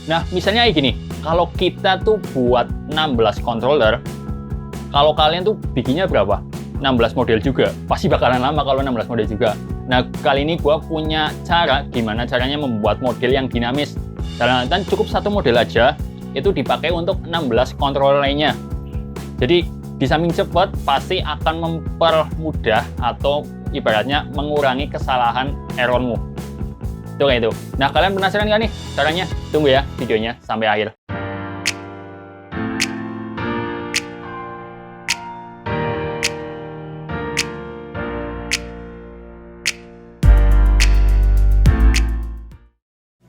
Nah, misalnya kayak gini, kalau kita tuh buat 16 controller, kalau kalian tuh bikinnya berapa? 16 model juga. Pasti bakalan lama kalau 16 model juga. Nah, kali ini gue punya cara gimana caranya membuat model yang dinamis. Dalam artian cukup satu model aja, itu dipakai untuk 16 controller lainnya. Jadi, di samping cepat, pasti akan mempermudah atau ibaratnya mengurangi kesalahan errormu. Itu kayak itu. Nah, kalian penasaran nggak nih caranya? Tunggu ya videonya sampai akhir.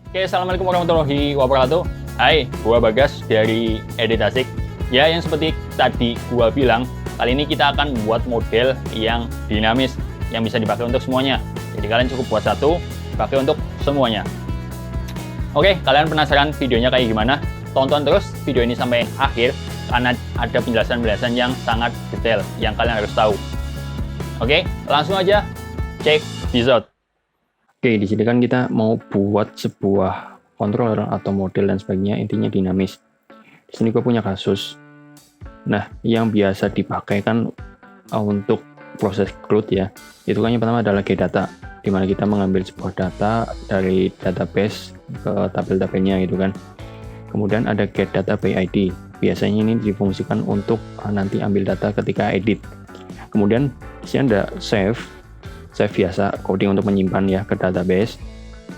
Oke, assalamualaikum warahmatullahi wabarakatuh. Hai, gua Bagas dari Edit Asik. Ya, yang seperti tadi gua bilang, kali ini kita akan buat model yang dinamis, yang bisa dipakai untuk semuanya. Jadi kalian cukup buat satu, pakai untuk semuanya. Oke, kalian penasaran videonya kayak gimana? Tonton terus video ini sampai akhir, karena ada penjelasan-penjelasan yang sangat detail yang kalian harus tahu. Oke, langsung aja cek this out. Oke, di sini kan kita mau buat sebuah controller atau model dan sebagainya, intinya dinamis. Di sini gue punya kasus. Nah, yang biasa dipakai kan untuk proses CRUD ya, itu kan yang pertama adalah getData, di mana kita mengambil sebuah data dari database ke tabel-tabelnya gitu kan. Kemudian ada getData by ID, biasanya ini difungsikan untuk nanti ambil data ketika edit. Kemudian di sini ada save biasa, coding untuk menyimpan ya ke database,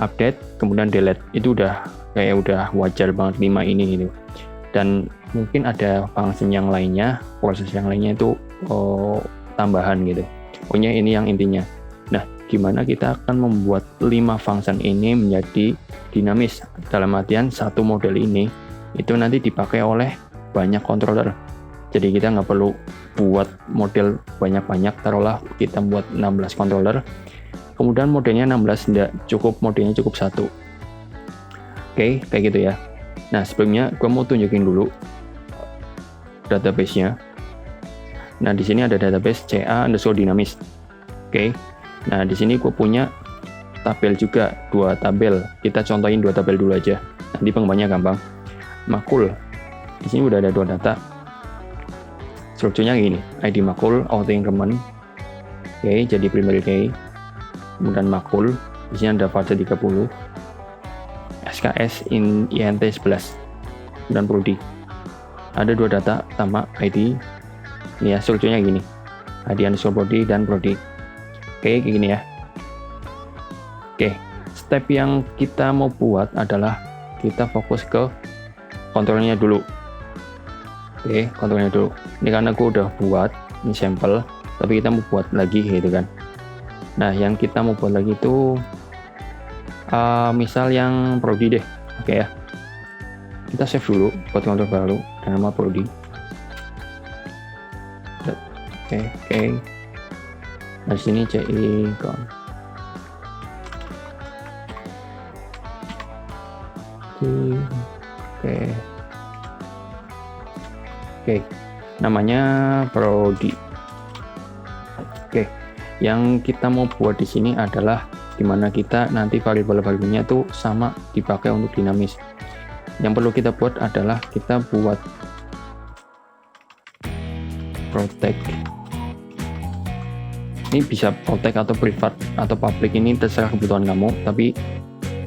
update, kemudian delete, itu udah wajar banget 5 ini gitu. Dan mungkin ada function yang lainnya, proses yang lainnya itu tambahan gitu. Pokoknya ini yang intinya. Nah, gimana kita akan membuat 5 function ini menjadi dinamis? Dalam artian satu model ini itu nanti dipakai oleh banyak controller. Jadi kita nggak perlu buat model banyak-banyak, taruhlah kita buat 16 controller. Kemudian modelnya 16 enggak cukup, modelnya cukup satu. Oke, kayak gitu ya. Nah, sebelumnya gue mau tunjukin dulu database-nya. Nah, di sini ada database CA_dinamis. Oke. Nah, di sini gue punya tabel juga, 2 tabel. Kita contohin 2 tabel dulu aja. Nanti pengembangannya gampang. Makul. Di sini udah ada 2 data. Strukturnya gini, ID makul, auto increment. Oke, jadi primary key. Kemudian makul. Di sini ada fase 30. SKS int 11 dan prodi. Ada 2 data, pertama ID. Ini ya, strukturnya gini, ID underscore prodi dan prodi. Oke, kayak gini ya. Oke, step yang kita mau buat adalah kita fokus ke kontrolnya dulu. Oke, kontrolnya dulu. Ini karena aku udah buat, ini sampel, tapi kita mau buat lagi gitu kan. Nah, yang kita mau buat lagi itu misal yang prodi deh. Oke ya, kita save dulu buat kontrol baru dengan nama prodi. Oke. Nah, di sini CI con. Oke. Namanya prodi. Oke. Yang kita mau buat di sini adalah dimana kita nanti variabel-variabelnya tuh sama dipakai untuk dinamis. Yang perlu kita buat adalah kita buat protect. Ini bisa protect atau private atau public, ini terserah kebutuhan kamu, tapi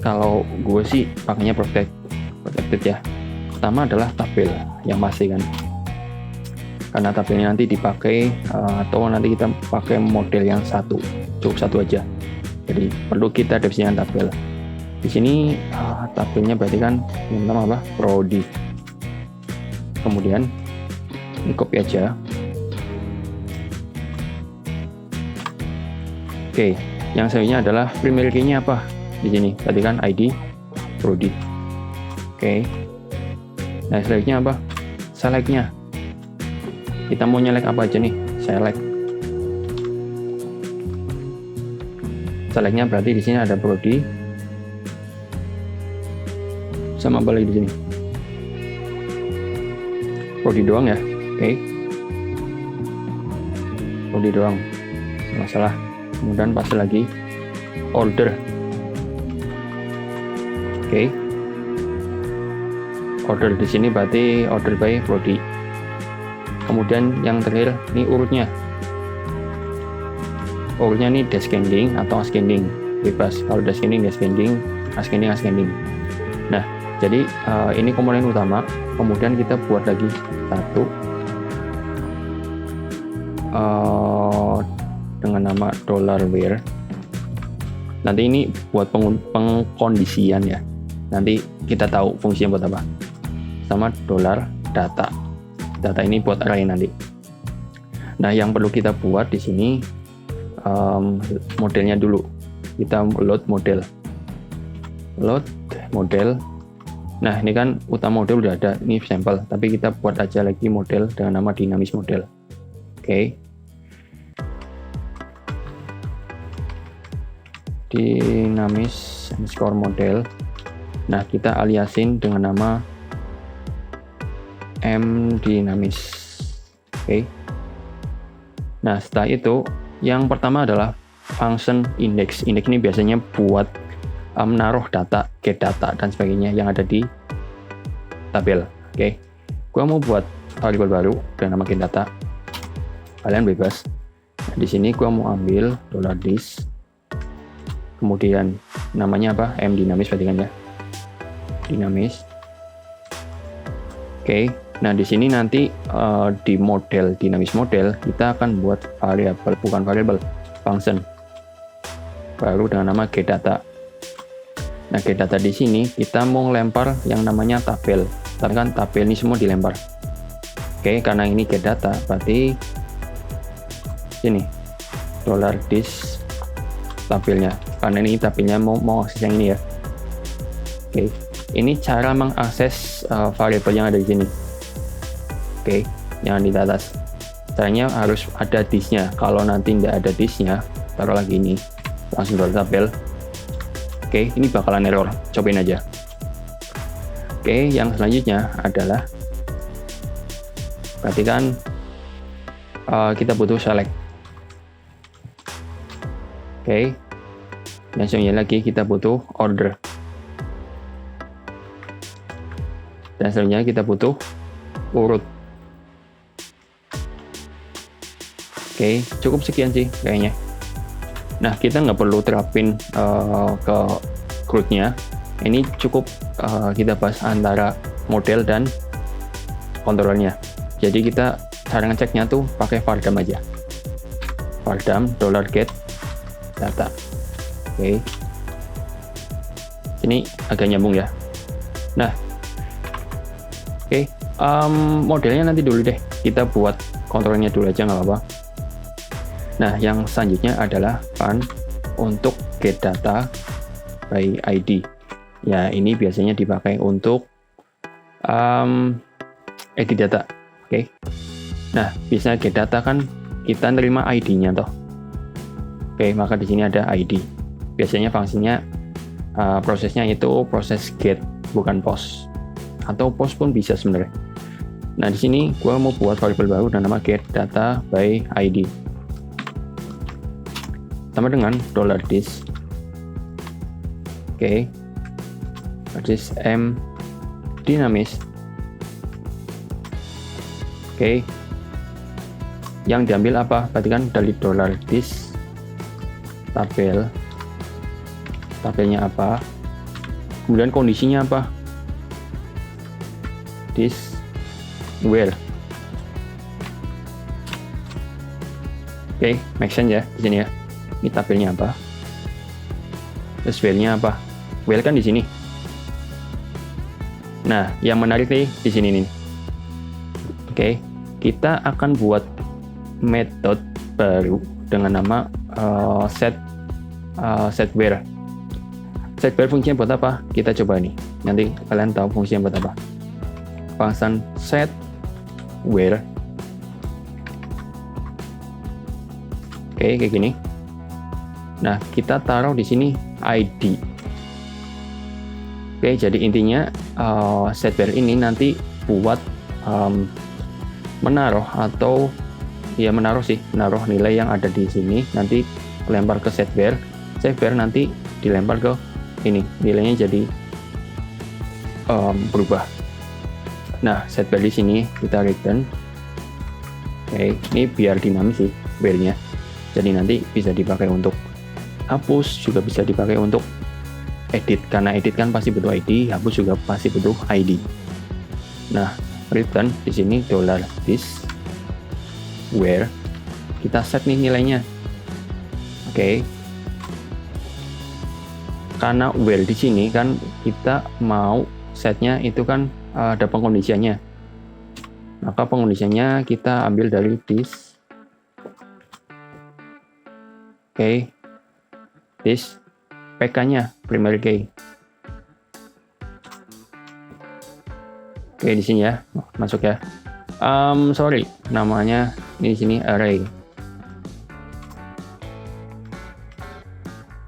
kalau gue sih pakainya protected ya. Pertama adalah tabel yang pasti kan, karena tabelnya nanti dipakai atau nanti kita pakai model yang satu, cukup satu aja. Jadi perlu kita definisikan tabel. Di sini tabelnya berarti kan yang pertama apa? Prodi. Kemudian ini copy aja. Oke, yang selanjutnya adalah primary key-nya apa? Di sini tadi kan ID prodi. Oke. Nah, selanjutnya apa? Select-nya. Kita mau nyelek apa aja nih? Select. Select-nya berarti di sini ada prodi. Sama apa lagi di sini? Prodi doang ya. Oke. Prodi doang. Masalah. Kemudian pas lagi order. Oke. order di sini berarti order by prodi. Kemudian yang terakhir ini urutnya. Urutnya ini descending atau ascending, bebas. Kalau descending, ascending. Nah, jadi ini komponen utama. Kemudian kita buat lagi satu dengan nama $where. Nanti ini buat pengkondisian ya. Nanti kita tahu fungsinya buat apa. Sama $data. Data ini buat array nanti. Nah, yang perlu kita buat di sini modelnya dulu. Kita load model. Nah, ini kan utama model udah ada, ini sampel, tapi kita buat aja lagi model dengan nama dinamis model. Oke. Dinamis underscore model. Nah, kita aliasin dengan nama mDinamis. Oke. Nah, setelah itu yang pertama adalah function index. Index ini biasanya buat menaruh data, get data dan sebagainya yang ada di tabel. Oke. Gua mau buat variabel baru dengan nama get data. Kalian bebas. Nah, di sini gua mau ambil $this. Kemudian namanya apa? mDinamis berarti kan ya. Dinamis. Oke. Nah, di sini nanti di model dinamis model kita akan buat variabel, bukan variabel, function baru dengan nama getData. Nah, getData di sini kita mau lempar yang namanya tabel. Tapi kan tabel ini semua dilempar. Oke, karena ini getData berarti sini $this tabelnya. Karena ini tabelnya mau akses yang ini ya. Oke, ini cara mengakses variabel yang ada di sini. Oke, yang di atas. Caranya harus ada this-nya. Kalau nanti tidak ada this-nya, taruh lagi ini, langsung dari tabel. Oke, ini bakalan error. Cobain aja. Oke, yang selanjutnya adalah perhatikan kita butuh select. Oke, dan selanjutnya lagi kita butuh order. Dan selanjutnya kita butuh urut. Oke, cukup sekian sih kayaknya. Nah, kita nggak perlu terapin ke CRUD-nya. Ini cukup kita bahas antara model dan kontrolnya. Jadi kita cara ngeceknya tuh pakai vardam aja. Vardam $get data. Oke. Ini agak nyambung ya. Nah, oke. Modelnya nanti dulu deh. Kita buat kontrolnya dulu aja nggak apa-apa. Nah, yang selanjutnya adalah untuk get data by ID. Ya, ini biasanya dipakai untuk edit data. Oke. Nah, bisa get data kan kita nerima ID-nya toh. Oke, maka di sini ada ID. Biasanya fungsinya prosesnya itu proses get, bukan post. Atau post pun bisa sebenarnya. Nah, di sini gua mau buat variabel baru dengan nama get data by ID. Sama dengan $this. Oke. This mDinamis. Oke. Yang diambil apa? Berarti kan dari $this tabel. Tabelnya apa? Kemudian kondisinya apa? This where. Oke, make sense ya di sini ya. Ini tabelnya apa? Terus where-nya apa? Where kan di sini. Nah, yang menarik nih di sini nih. Oke, kita akan buat metode baru dengan nama set where. Set where fungsinya buat apa? Kita coba nih. Nanti kalian tahu fungsinya buat apa. Function set where. Oke, kayak gini. Nah, kita taruh di sini ID. Oke, jadi intinya set where ini nanti buat menaruh atau ya menaruh nilai yang ada di sini nanti lempar ke set where. Set where nanti dilempar ke ini, nilainya jadi berubah. Nah, set where di sini kita return. Oke, ini biar dinamis sih where-nya. Jadi nanti bisa dipakai untuk hapus, juga bisa dipakai untuk edit. Karena edit kan pasti butuh ID, hapus juga pasti butuh ID. Nah, return di sini $this where kita set nih nilainya. Oke. Karena where di sini kan kita mau setnya itu kan ada pengkondisiannya. Maka pengkondisiannya kita ambil dari this. Oke. This PK-nya primary key. Oke, di sini ya. Masuk ya. Sorry, namanya ini di sini array.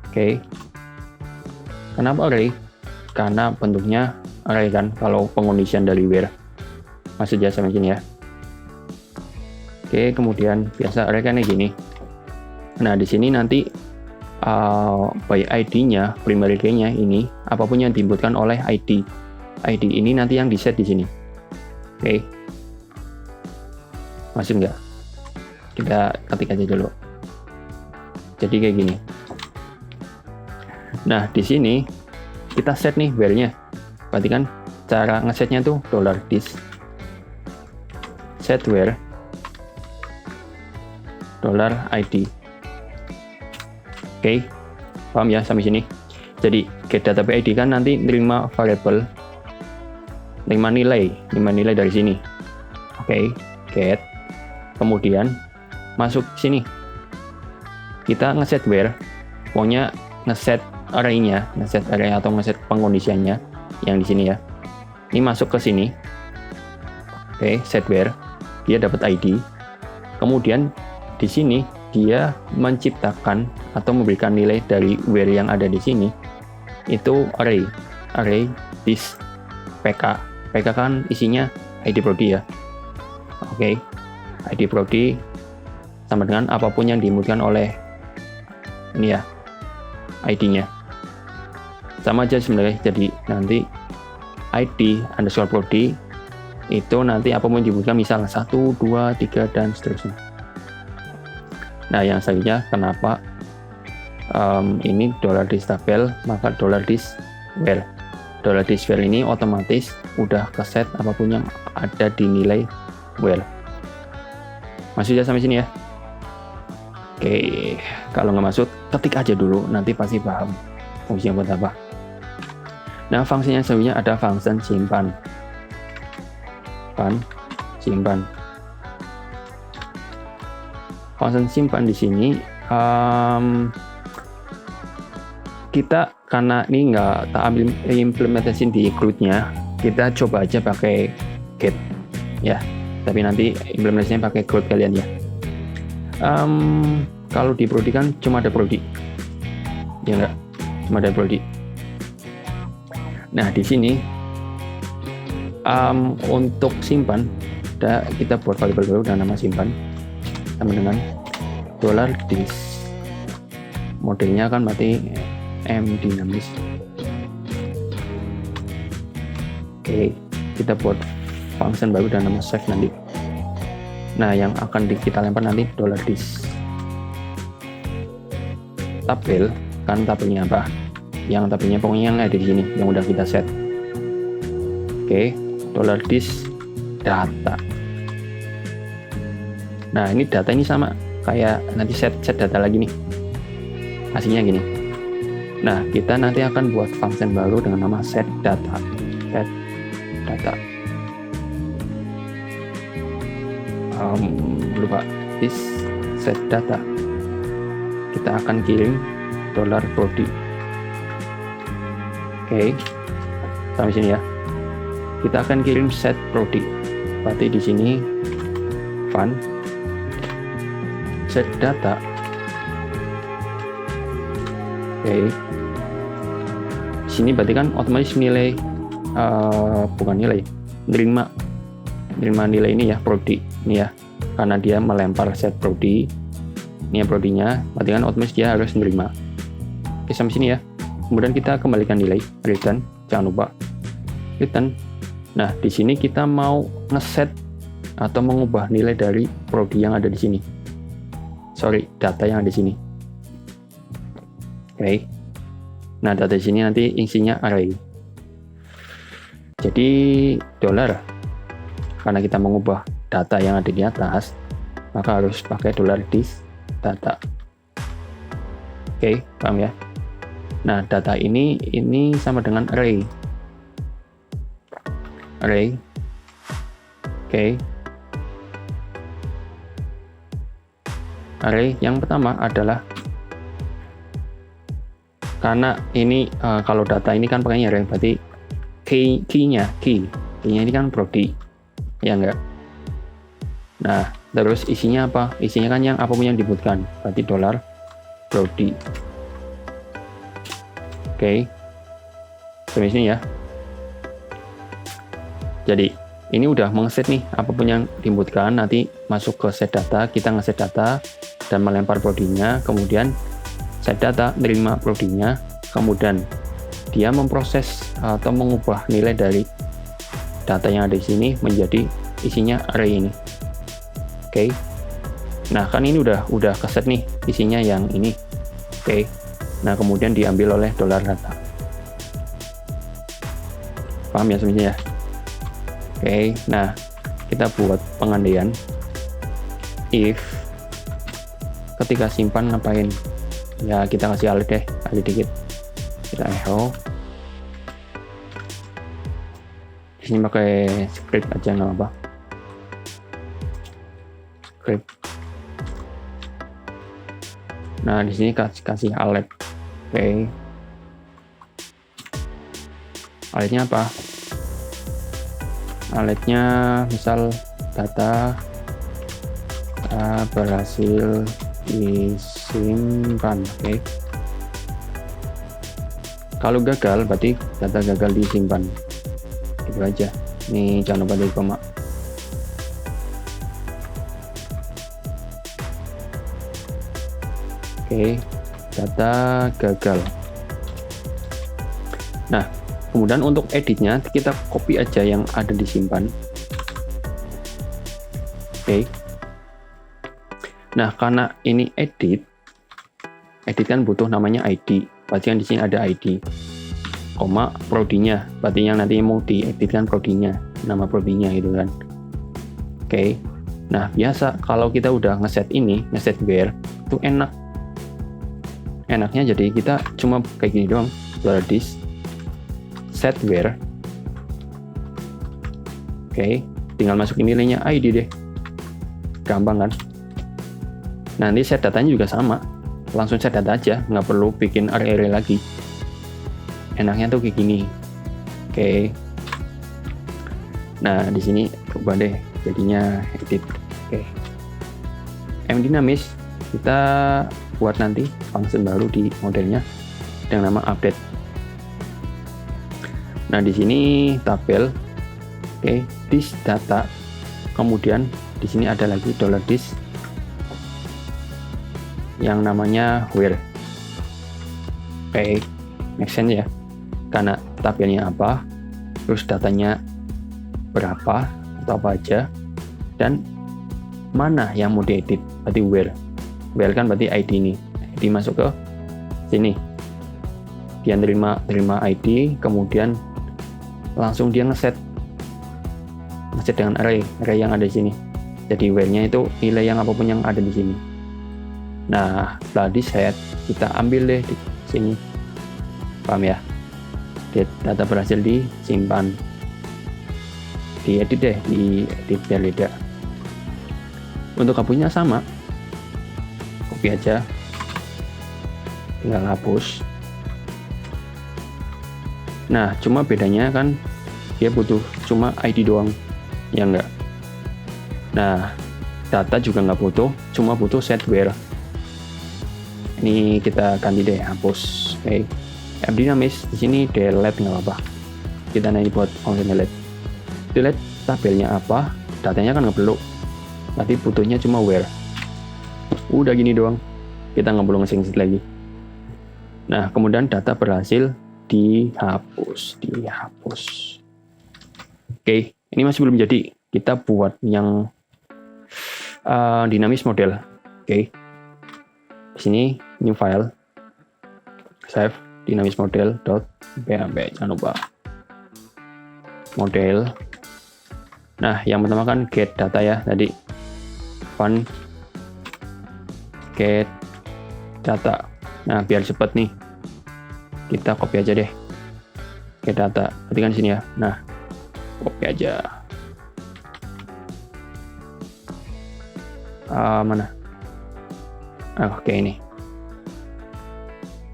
Oke. Kenapa array? Karena bentuknya array kan, kalau pengkondisian dari where. Masuk aja sampai sini ya. Oke, kemudian biasa array kan kayak gini. Nah, di sini nanti by ID-nya, primary key-nya ini, apapun yang diinputkan oleh ID. ID ini nanti yang di-set di sini. Oke. Masuk nggak? Kita ketik aja dulu. Jadi kayak gini. Nah, di sini kita set nih where-nya. Berarti kan cara ngesetnya tuh $this set where $ID. Oke, paham ya sampai sini? Jadi get data by ID kan nanti nerima variable, nerima nilai dari sini. Oke, get. Kemudian masuk sini. Kita ngeset where, pokoknya ngeset array-nya, ngeset array atau ngeset pengkondisiannya yang di sini ya. Ini masuk ke sini. Oke, set where, dia dapat ID. Kemudian di sini dia menciptakan atau memberikan nilai dari where yang ada di sini itu array this PK. PK kan isinya ID prodi ya. Oke, ID prodi sama dengan apapun yang diinputkan oleh ini ya, ID-nya. Sama aja sebenarnya, jadi nanti ID underscore prodi itu nanti apapun yang diinputkan, misal 1, 2, 3 dan seterusnya. Nah, yang selanjutnya kenapa ini $this tabel, maka $this where. $this where ini otomatis udah keset apapun yang ada di nilai where. Masuk aja sampai sini ya. Oke, kalau nggak masuk, ketik aja dulu, nanti pasti paham fungsinya buat apa. Nah, fungsinya selanjutnya ada function simpan. Simpan. Function simpan di sini kita karena ini nggak tak ambil implementasi di include-nya, kita coba aja pakai get ya. Tapi nanti implementasinya pakai code kalian ya. Kalau di prodi kan cuma ada prodi, ya nggak? Cuma ada prodi. Nah, di sini untuk simpan, kita buat variable baru dengan nama simpan sama dengan $this. Modelnya kan berarti M dinamis. Oke, kita buat function baru dan nama save nanti. Nah, yang akan kita lempar nanti $this. Tabel, kan tabelnya apa? Yang tabelnya pokoknya yang ada di sini, yang udah kita set. Oke, $this data. Nah, ini data ini sama kayak nanti set data lagi nih. Hasilnya gini. Nah, kita nanti akan buat function baru dengan nama set data. Set data. Lupa this set data. Kita akan kirim $prodi. Oke, sampai sini ya. Kita akan kirim set prodi. Berarti di sini fun set data. Oke. Sini berarti kan otomatis nilai bukan nilai, nerima nilai ini ya, prodi ini ya, karena dia melempar set prodi. Ini ya prodinya, berarti kan otomatis dia harus menerima. Oke, sampai sini ya. Kemudian kita kembalikan nilai, return, jangan lupa return Nah, di sini kita mau ngeset atau mengubah nilai dari prodi yang ada di sini. Sorry, data yang ada di sini. Oke. Nah, data di sini nanti isinya array. Jadi dolar, karena kita mengubah data yang ada di atas, maka harus pakai $this data. Oke, paham ya? Nah, data ini sama dengan array. Array. Oke. Array yang pertama adalah, karena ini kalau data ini kan pakainya array, berarti key-nya ini kan prodi, ya enggak? Nah, terus isinya apa? Isinya kan yang apapun yang dibutuhkan, berarti $prodi. Oke, sampai sini ya. Jadi ini udah mengset nih apapun yang dibutuhkan, nanti masuk ke set data, kita ngeset data dan melempar prodinya, kemudian set data nerima prodinya, kemudian dia memproses atau mengubah nilai dari data yang ada di sini menjadi isinya array ini. Oke. Nah, kan ini udah keset nih isinya yang ini. Oke. Nah, kemudian diambil oleh $data. Paham ya sebenarnya ya? Oke, nah kita buat pengandaian if ketika simpan ngapain ya, kita kasih alert deh, alert dikit, kita echo di sini pakai script aja nggak apa, script. Nah, di sini kasih alert. Oke, alertnya apa? Alertnya misal data berhasil disimpan. Oke. Kalau gagal berarti data gagal disimpan. Gitu aja. Ini jangan lupa di koma. Oke, data gagal. Nah, kemudian untuk editnya kita copy aja yang ada disimpan. Oke. Nah, karena ini edit kan butuh namanya ID. Berarti kan di sini ada ID, koma prodinya. Berarti yang nanti mau diedit kan prodinya, nama prodinya gitu kan. Oke. Nah, biasa kalau kita udah ngeset ini, ngeset where, itu enaknya jadi kita cuma kayak gini doang, $this set where. Oke, tinggal masukin nilainya ID deh, gampang kan. Nanti set datanya juga sama, langsung set data aja, nggak perlu bikin array lagi. Enaknya tuh kayak gini. Oke, nah di sini coba deh jadinya edit. Oke, mDynamics kita buat nanti function baru di modelnya dengan nama update. Nah, di sini tabel, oke, this data, kemudian di sini ada lagi $this yang namanya where. Oke, make sense ya, karena tabelnya apa, terus datanya berapa atau apa aja, dan mana yang mau diedit, berarti where kan berarti ID ini, ID masuk ke sini, dia terima ID, kemudian langsung dia ngeset dengan array yang ada di sini. Jadi where-nya itu nilai yang apapun yang ada di sini. Nah, setelah di set kita ambil deh di sini, paham ya? Data berhasil disimpan, diedit deh, diedit biar beda. Untuk hapusnya sama, copy aja, tinggal hapus. Nah, cuma bedanya kan dia butuh cuma ID doang, ya enggak? Nah, data juga nggak butuh, cuma butuh set where. Ini kita ganti deh, hapus. Oke, mDynamics di sini delete nggak apa-apa. Kita nanti buat function delete tabelnya apa, datanya kan nggak perlu. Nanti butuhnya cuma where. Udah gini doang, kita nggak perlu nge-sync lagi. Nah, kemudian data berhasil dihapus. Oke, ini masih belum jadi. Kita buat yang dinamis model. Oke. Di sini new file. Save dinamis model.php. Jangan lupa. Model. Nah, yang pertama kan get data ya tadi. Fun get data. Nah, biar cepat nih. Kita copy aja deh. Get data. Ketikkan sini ya. Nah, copy aja. Mana? Oke, ini.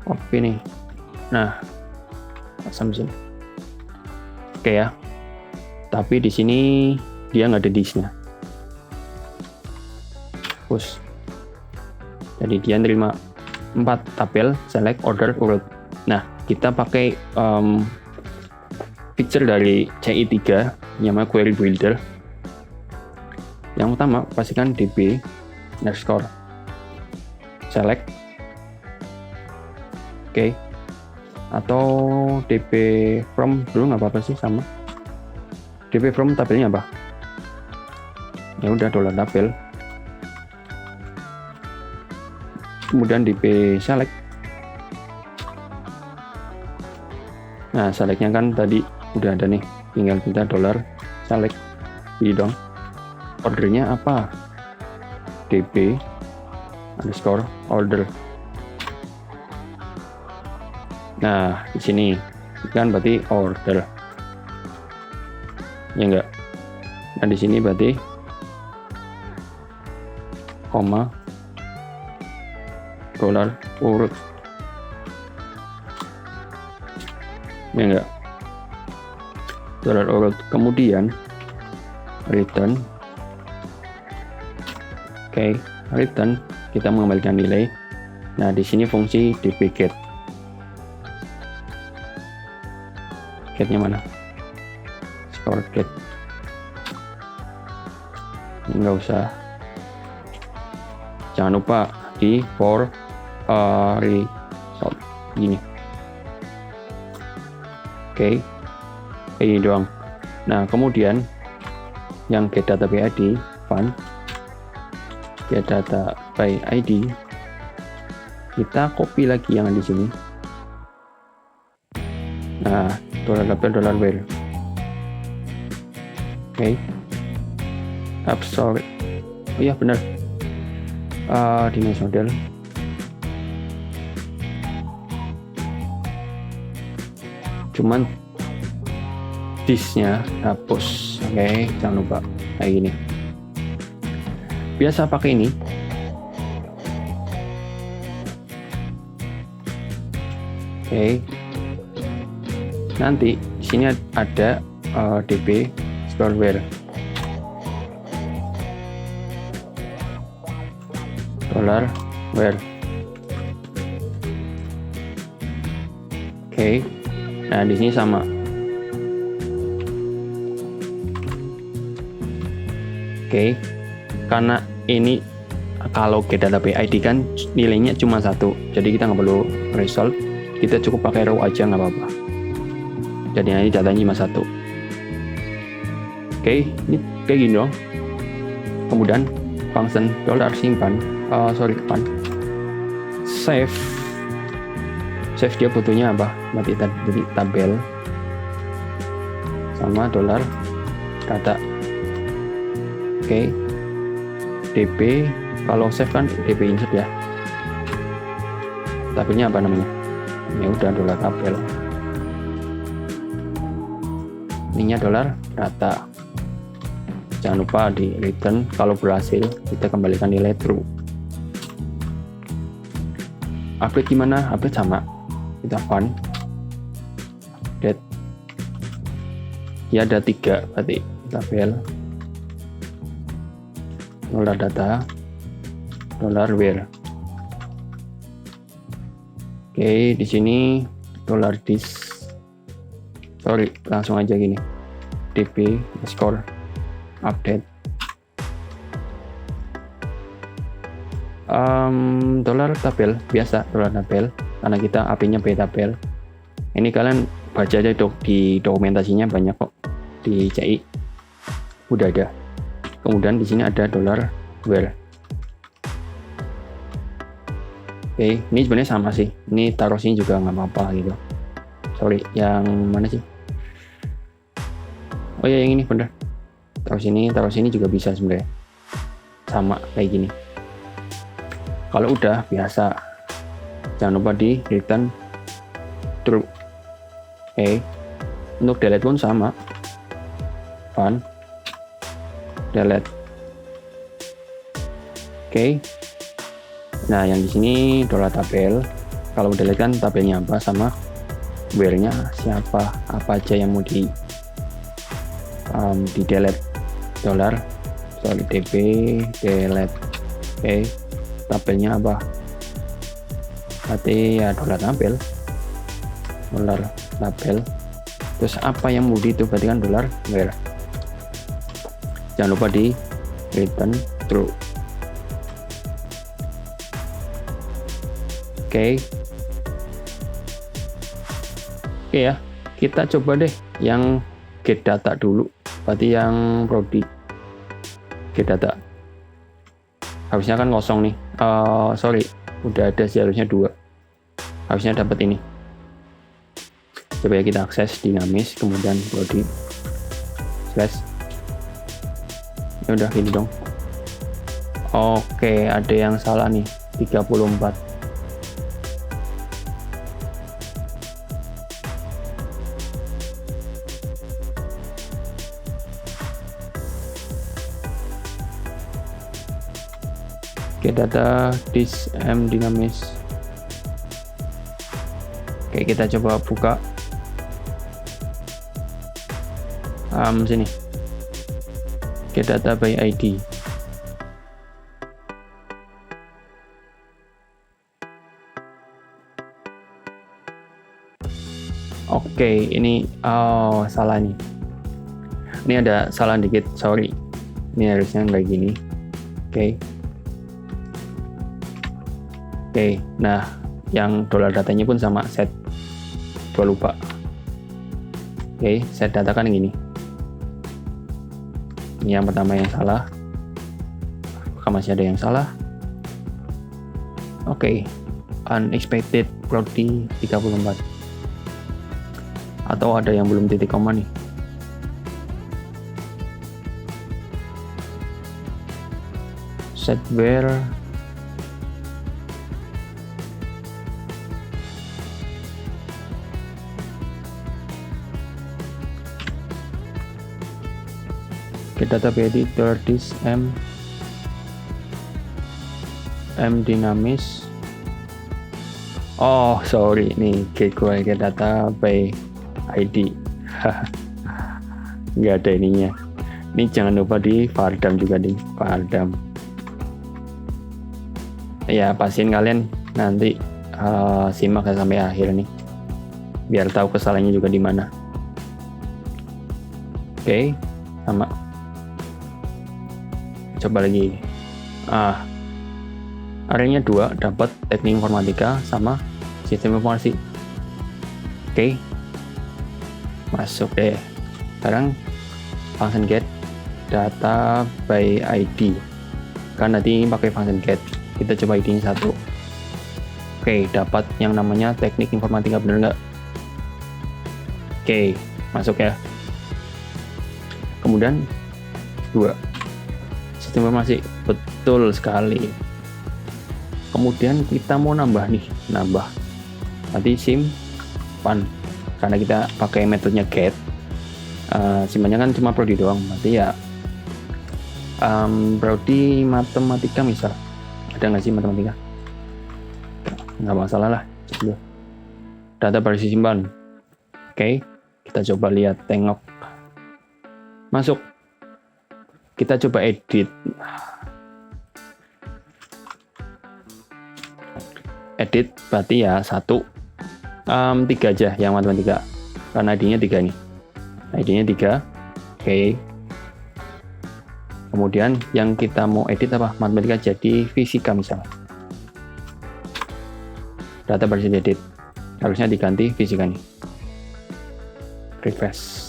Copy nih. Nah, pasang sini. Oke ya. Tapi di sini dia nggak ada disknya. Push. Jadi dia nerima 4 tabel, select, order, urut. Nah, kita pakai feature dari CI3 namanya query builder. Yang utama pastikan db underscore select. Oke. Atau db from dulu nggak apa-apa sih, sama. db from tabelnya apa? Ya udah $tabel. Kemudian db select. Nah, selectnya kan tadi udah ada nih, tinggal kita $select. Pilih dong. Ordernya apa? db underscore order. Nah, di sini kan berarti order. Ya enggak? Nah, di sini berarti koma $urut. Ya enggak? $urut. Kemudian return. Oke, return kita mengembalikan nilai. Nah, di sini fungsi dbGet. Getnya mana? Store get. Nggak usah. Jangan lupa di for result gini. Oke, ini doang. Nah, kemudian yang get data by ID, fun get data by ID, kita copy lagi yang di sini. Nah, $tabel $where. Oke. Sorry. Oh iya benar. Dinamis model. Cuman disknya hapus. Oke, jangan lupa kayak gini. Biasa pakai ini. Oke. Nanti di sini ada db where $where. Oke. Nah, di sini sama. Oke. Karena ini kalau get data by ID kan nilainya cuma 1, jadi kita nggak perlu result, kita cukup pakai row aja nggak apa-apa. Jadi ini datanya cuma 1. Oke, ini kayak gini dong. Kemudian function $simpan, fun save dia butuhnya apa? Berarti tadi tabel sama $data. Oke. db kalau save kan db insert ya. Tabelnya apa namanya? Ya udah $tabel. Ininya $data. Jangan lupa di return kalau berhasil kita kembalikan nilai true. Update gimana? Update sama. Kita fun update. Ya ada 3 berarti tabel $data $where. Oke, di sini $disk. Sorry, langsung aja gini. db score update. $tabel biasa $tabel karena kita AP-nya B tabel. Ini kalian baca aja di dokumentasinya banyak kok di CI udah ada. Kemudian di sini ada $where. Oke, ini sebenarnya sama sih. Ini taruh sini juga nggak apa-apa gitu. Sorry, yang mana sih? Oh ya, yang ini bener. Taruh sini juga bisa sebenarnya. Sama kayak gini. Kalau udah biasa, jangan lupa di return true. Oke, untuk delete pun sama. Fun, delete. Oke. Nah, yang di sini $tabel. Kalau delete kan tabelnya apa sama where-nya siapa, apa aja yang mau di delete. db delete. Oke, tabelnya apa? Berarti ya $tabel. $tabel. Terus apa yang mau di itu berarti kan $where. Jangan lupa di return true. Oke ya, kita coba deh yang get data dulu. Berarti yang prodi get data harusnya kan kosong nih. Sorry, udah ada sih, harusnya 2. Harusnya dapat ini. Coba ya kita akses dinamis, kemudian prodi slash. Ya udah gini dong. Oke, ada yang salah nih, 34. Get data this dinamis. Oke, kita coba buka sini. Get data by ID. Oke, ini salah nih. Ini ada salah dikit, sorry. Ini harusnya kayak gini. Oke, nah yang $datanya pun sama set. Gua lupa. Oke, set data kan gini. Ini yang pertama yang salah. Apakah masih ada yang salah? Oke, unexpected prodi 34. Atau ada yang belum titik koma nih. Set where get data by editor this dinamis. Oh sorry, nih get data by ID. Nggak ada ininya. Ini jangan lupa di vardam juga, di vardam. Ya, pastiin kalian nanti simak sampai akhir nih, biar tahu kesalahannya juga di mana. Oke, sama. Coba lagi. Areanya 2 dapat teknik informatika sama sistem informasi. Oke, masuk deh. Sekarang function get data by ID. Kan nanti pakai function get. Kita coba ID-nya 1. Oke, dapat yang namanya teknik informatika, bener nggak? Oke, masuk ya. Kemudian 2. Sistem informasi, betul sekali. Kemudian kita mau nambah nih, nanti simpan, karena kita pakai metodenya get. Simpannya kan cuma prodi doang, berarti ya prodi matematika misal. Ada nggak sih matematika? Nggak masalah lah. Data baru disimpan. Oke, kita coba lihat, tengok. Masuk. Kita coba edit. Edit berarti ya 1, 3 aja yang matematika. Karena ID-nya 3 nih. ID-nya 3. Oke. Kemudian yang kita mau edit apa? Matematika jadi fisika misal. Data baru edit. Harusnya diganti fisika nih. Refresh.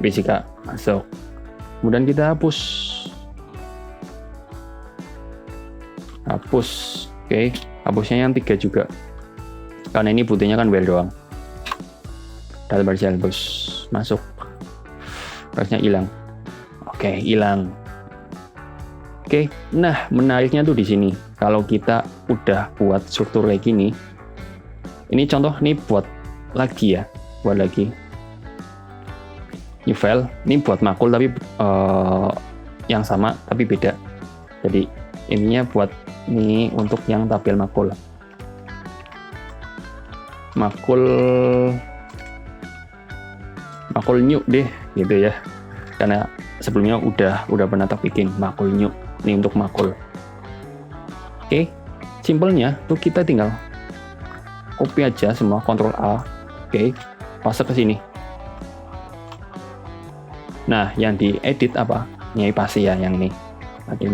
fisika masuk. Kemudian kita hapus. Oke, hapusnya yang 3 juga. Karena ini butuhnya kan where doang. Data partial hapus, masuk. Harusnya hilang. Oke, hilang. Oke, nah menariknya tuh di sini. Kalau kita udah buat struktur kayak gini, ini contoh nih buat lagi ya, buat lagi. New file, ini buat makul tapi yang sama tapi beda. Jadi ininya buat ini untuk yang tabel makul. Makul new deh gitu ya. Karena sebelumnya udah pernah tak bikin makul new. Ini untuk makul. Oke, simpelnya tuh kita tinggal copy aja semua, Ctrl A. Oke, paste ke sini. Nah, yang diedit apa? Nyai pasti ya yang ini. Ada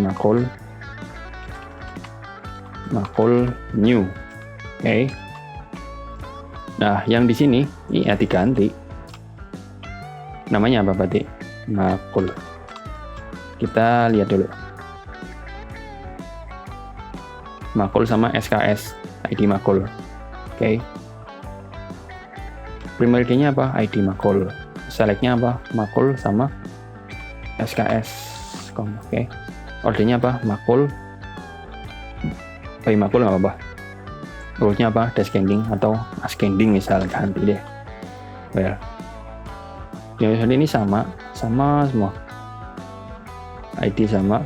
makul new. Oke. Nah, yang di sini ini ya diganti. Namanya apa berarti? Makul. Kita lihat dulu. Makul sama SKS, ID makul. Oke. Primary key-nya apa? ID makul. Select-nya apa? Makul sama SKS. Oke. Ordernya apa? Makul. By makul nggak apa-apa. Rule-nya apa? Descending atau ascending misal, ganti deh. Well. Yang ini sama semua. ID sama.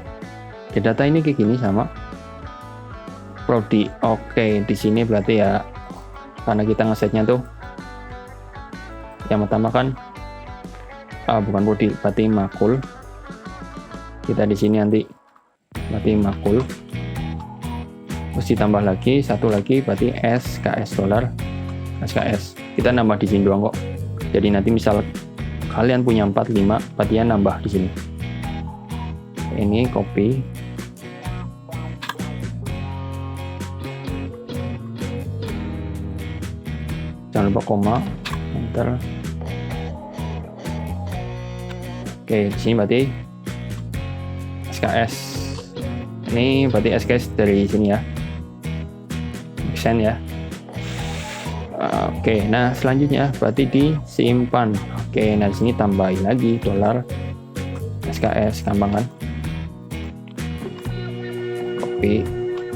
Data ini kayak gini sama. Prodi. Oke, di sini berarti ya karena kita ngesetnya tuh yang pertama kan bukan prodi, berarti makul. Kita di sini nanti berarti makul. Terus ditambah lagi satu lagi berarti SKS dolar. SKS. Kita nambah di sini doang kok. Jadi nanti misal kalian punya 45, berarti ya nambah di sini. Ini copy. Jangan lupa koma, enter. Oke, di sini berarti SKS. Ini berarti SKS dari sini ya. Send ya. Oke, nah selanjutnya berarti disimpan. Oke, nah di sini tambahin lagi dolar SKS, gampang kan? Copy,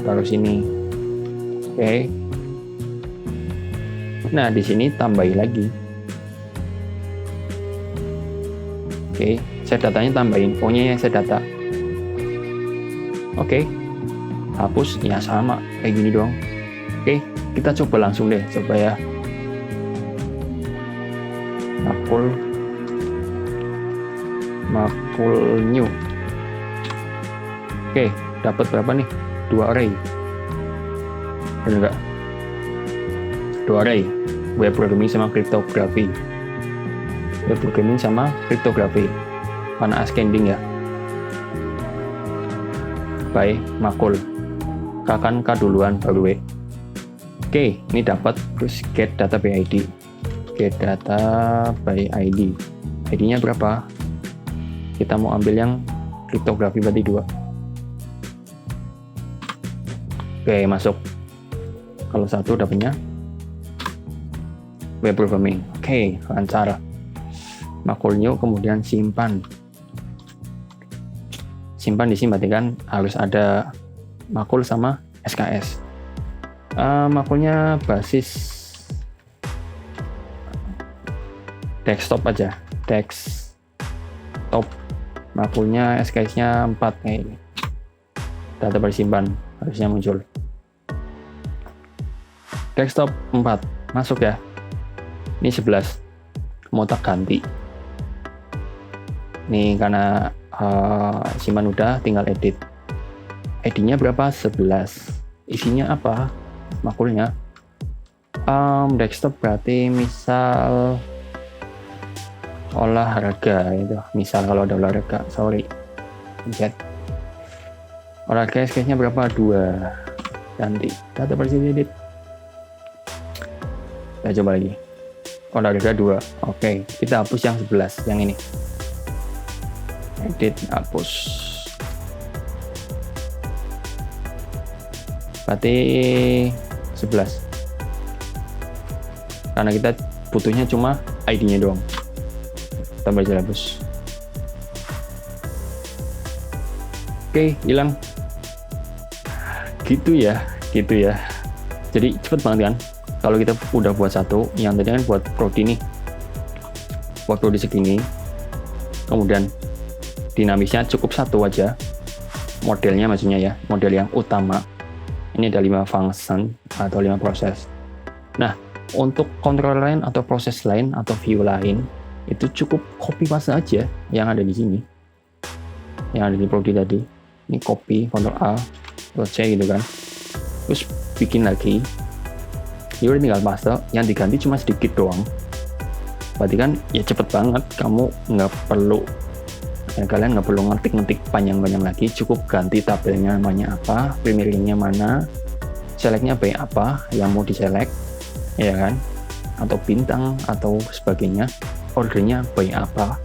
taruh sini. Oke. Nah di sini tambahin lagi. Oke, set datanya tambahin. O-nya yang set data. Oke, hapus ya sama kayak gini doang. Oke, kita coba langsung deh, coba ya. Makul new. Oke, dapat berapa nih? 2 array. Benar nggak? 2 array. Web programming sama kriptografi. Web programming sama kriptografi. Mana ascending ya? By makul. Kakan K duluan baru W. Oke, ini dapat. Terus get data by ID. Get data by ID. ID-nya berapa? Kita mau ambil yang kriptografi berarti 2. Oke, masuk. Kalau 1 dapatnya web programming. Oke, lancar. Makul new, kemudian simpan. Simpan di sini berarti kan harus ada makul sama SKS. Makulnya basis desktop aja. Desktop. Makulnya SKS-nya 4 kayak ini. Data bersimpan harusnya muncul. Desktop 4 masuk ya. Ini 11. Mau tak ganti. Nih karena simpan udah, tinggal edit. ID-nya berapa? 11. Isinya apa? Makulnya. Desktop berarti misal olahraga itu. Misal kalau ada olahraga, sorry. Lihat. Olahraga SKS-nya berapa? 2. Ganti. Data versi edit. Kita coba lagi. olahraga 2. Oke, kita hapus yang 11, yang ini. Edit, hapus. Berarti 11. Karena kita butuhnya cuma ID-nya doang. Tambah aja hapus. Oke, hilang. Gitu ya. Jadi cepet banget kan? Kalau kita udah buat satu, yang tadi kan buat prodi nih. Buat prodi segini. Kemudian dinamisnya cukup satu aja. Modelnya maksudnya ya, model yang utama. Ini ada 5 function atau 5 proses. Nah, untuk controller lain atau proses lain atau view lain, itu cukup copy paste aja yang ada di sini. Yang ada di prodi tadi. Ini copy, Ctrl A, Ctrl C gitu kan. Terus bikin lagi. Ya udah tinggal paste, yang diganti cuma sedikit doang. Berarti kan ya cepet banget, kamu nggak perlu, kalian nggak perlu ngetik panjang-panjang lagi, cukup ganti tabelnya namanya apa, primernya mana, selectnya by apa yang mau diselect, ya kan, atau bintang atau sebagainya, ordernya by apa,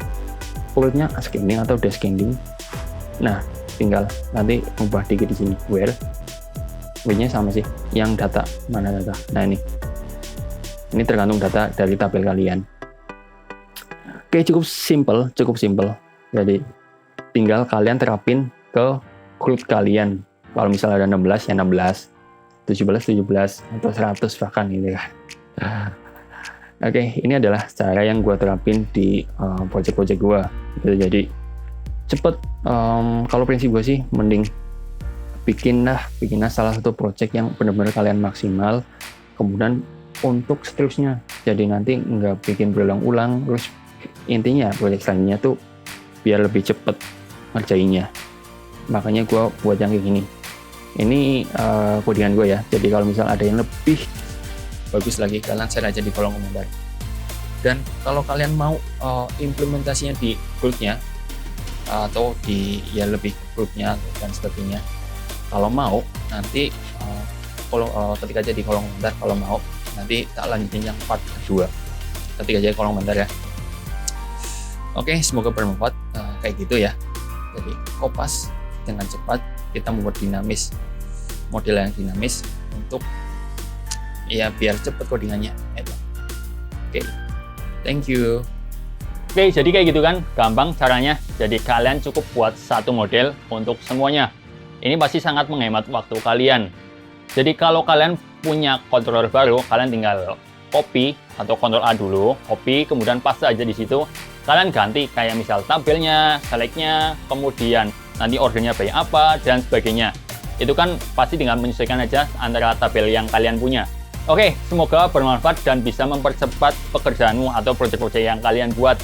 urutnya ascending atau descending. Nah, tinggal nanti ubah dikit di sini, where nya sama sih, yang data mana data. Nah ini tergantung data dari tabel kalian. Oke, cukup simple. Jadi tinggal kalian terapin ke group kalian. Kalau misalnya ada 16 ya 16, 17 atau 100 bahkan gitu kan. Oke, ini adalah cara yang gue terapin di project-project gue. Gitu. Jadi cepet. Kalau prinsip gue sih mending bikinlah salah satu project yang benar-benar kalian maksimal. Kemudian untuk seterusnya, jadi nanti nggak bikin berulang-ulang. Terus intinya project selanjutnya tuh biar lebih cepet ngerjainnya. Makanya gue buat yang kayak gini. Ini codingan gue ya. Jadi kalau misal ada yang lebih bagus lagi, kalian share aja di kolom komentar. Dan kalau kalian mau implementasinya di grupnya atau di ya lebih grupnya dan sebagainya, kalau mau nanti ketik aja di kolom komentar. Kalau mau nanti tak lanjutin yang part kedua. Ketik aja di kolom komentar ya. Oke, semoga bermanfaat. Kayak gitu ya. Jadi kopas dengan cepat, kita membuat dinamis, model yang dinamis untuk ya biar cepet codingannya. Oke, thank you. Oke, jadi kayak gitu kan, gampang caranya. Jadi kalian cukup buat satu model untuk semuanya. Ini pasti sangat menghemat waktu kalian. Jadi kalau kalian punya controller baru, kalian tinggal copy atau Ctrl A dulu, copy, kemudian paste aja di situ. Kalian ganti kayak misal tabelnya, selectnya, kemudian nanti ordernya by apa, dan sebagainya. Itu kan pasti tinggal menyesuaikan aja antara tabel yang kalian punya. Oke, semoga bermanfaat dan bisa mempercepat pekerjaanmu atau proyek-proyek yang kalian buat.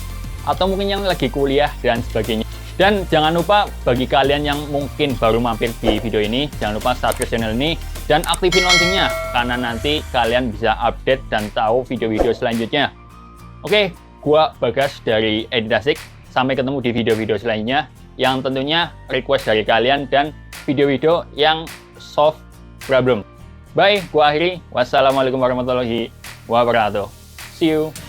Atau mungkin yang lagi kuliah dan sebagainya. Dan jangan lupa bagi kalian yang mungkin baru mampir di video ini, jangan lupa subscribe channel ini dan aktifin loncengnya karena nanti kalian bisa update dan tahu video-video selanjutnya. Oke, gua Bagas dari Editasik. Sampai ketemu di video-video selanjutnya yang tentunya request dari kalian dan video-video yang solve problem. Bye, gua akhiri. Wassalamualaikum warahmatullahi wabarakatuh. See you.